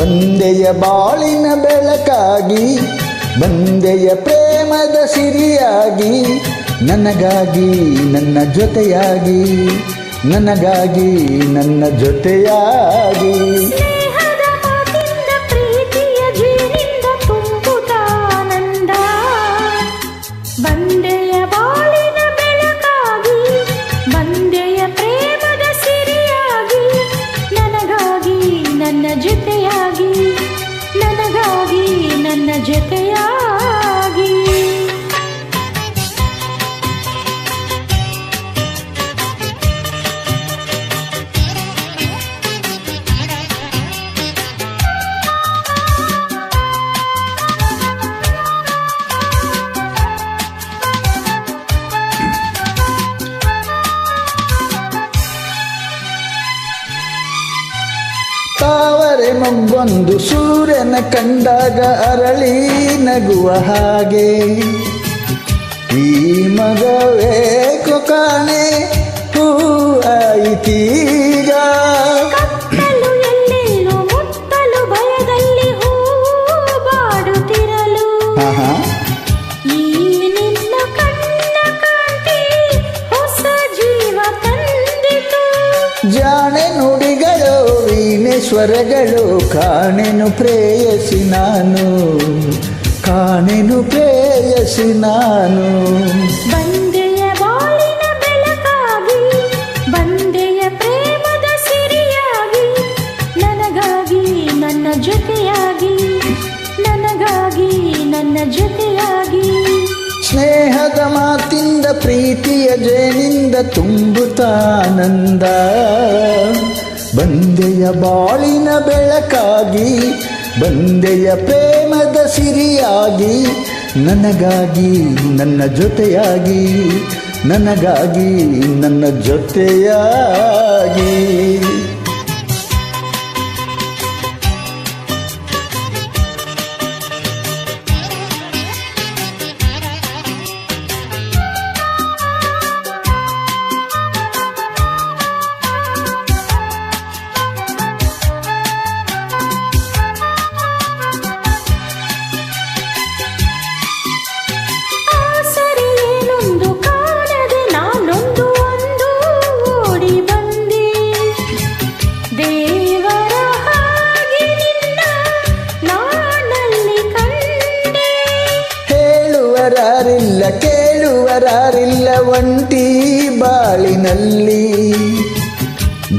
ಬಂದೆಯ ಬಾಳಿನ ಬೆಳಕಾಗಿ, ಬಂದೆಯ ಪ್ರೇಮದ ಸಿರಿಯಾಗಿ, ನನಗಾಗಿ ನನ್ನ ಜೊತೆಯಾಗಿ, ನನಗಾಗಿ ನನ್ನ ಜೊತೆಯಾಗಿ. ಸ್ನೇಹದ ಮಾತಿಂದ ಪ್ರೀತಿಯ ಜೀನಿಂದ ತುಂಬುತ್ತಾನಂದ. ಬಂದೆಯ ಬಾಳಿನ ಬೆಳಕಾಗಿ, ಬಂದೆಯ ಪ್ರೇಮದ ಸಿರಿಯಾಗಿ, ನನಗಾಗಿ ನನ್ನ ಜೊತೆಯಾಗಿ, ನನಗಾಗಿ ನನ್ನ ಜೊತೆಯಾಗಿ. ತಾವರೆ ಮೊಗ್ಗೊಂದು ಸೂರ್ಯನ ಕಂಡಾಗ ಅರಳಿ ನಗುವ ಹಾಗೆ, ಈ ಮಗವೇಕೋ ಕಾಣೆ ಹೂ ಆಯಿತೀಗ. ಕತ್ತಲು ಎಲ್ಲೆಲ್ಲೋ ಮುತ್ತಲು ಭಯದಲ್ಲಿ ಹೂ ಬಾಡುತ್ತಿರಲು, ಈ ನಿನ್ನ ಕಣ್ಣ ಕಾಂತಿ ಹೊಸ ಜೀವ ತಂದಿತು. ಜಾಣೆ ನುಡಿಗಳು ವೀಣೆ ಸ್ವರಗಳು, ಕಾಣೆನು ಪ್ರೇಯಸಿ ನಾನು, ಕಾಣೆನು ಪ್ರೇಯಸಿ ನಾನು. ಬಂದೆಯ ಬಾಳಿನ ಬೆಳಕಾಗಿ, ಬಂದೆಯ ಪ್ರೇಮದ ಸಿರಿಯಾಗಿ, ನನಗಾಗಿ ನನ್ನ ಜೊತೆಯಾಗಿ, ನನಗಾಗಿ ನನ್ನ ಜೊತೆಯಾಗಿ. ಸ್ನೇಹದ ಮಾತಿಂದ ಪ್ರೀತಿಯ ಜೇನಿಂದ ತುಂಬುತ್ತಾನಂದ. ಬಂದೆಯ ಬಾಳಿನ ಬೆಳಕಾಗಿ, ಬಂದೆಯ ಪ್ರೇಮದ ಸಿರಿಯಾಗಿ, ನನಗಾಗಿ ನನ್ನ ಜೊತೆಯಾಗಿ, ನನಗಾಗಿ ನನ್ನ ಜೊತೆಯಾಗಿ. ಹೇಳುವರಾರಿಲ್ಲ ಕೇಳುವರಾರಿಲ್ಲ ಒಂಟಿ ಬಾಳಿನಲ್ಲಿ,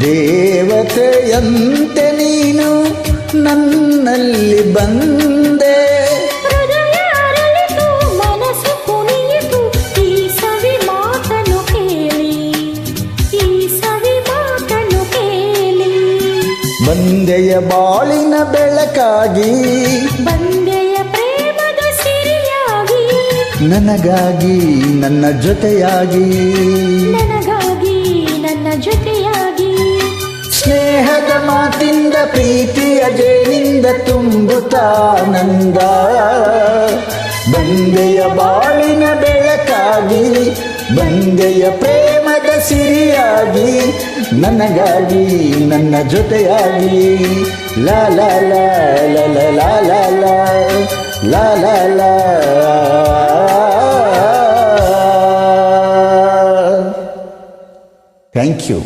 ದೇವತೆಯಂತೆ ನೀನು ನನ್ನಲ್ಲಿ ಬಂದೆ. ಹೃದಯ ಅರಳಿತು, ಮನಸ್ಸು ಕುಣಿಯಿತು, ಈ ಸವಿ ಮಾತನ್ನು ಕೇಳಿ, ಈ ಸವಿ ಮಾತನ್ನು ಕೇಳಿ. ಬಂದೆಯ ಬಾಳಿನ ಬೆಳಕಾಗಿ, ಬಂದೆಯ ಪ್ರೇಮದ ಸಿರಿಯಾಗಿ, ನನಗಾಗಿ ನನ್ನ ಜೊತೆಯಾಗಿ, ನನಗಾಗಿ ನನ್ನ ಜೊತೆಯಾಗಿ. ಸ್ನೇಹದ ಮಾತಿಂದ ಪ್ರೀತಿಯ ಜೇನಿಂದ ತುಂಬುತ್ತಾನಂದ. ಬಂದೆಯ ಬಾಳಿನ ಬೆಳಕಾಗಿ, ಬಂದೆಯ ಪ್ರೇಮದ ಸಿರಿಯಾಗಿ, ನನಗಾಗಿ ನನ್ನ ಜೊತೆಯಾಗಿ. ಲಾ ಲಾ ಲಾ ಲಾ ಲಾ ಲಾ ಲಾ ಲಾ ಲಾ ಲಾ. Thank you.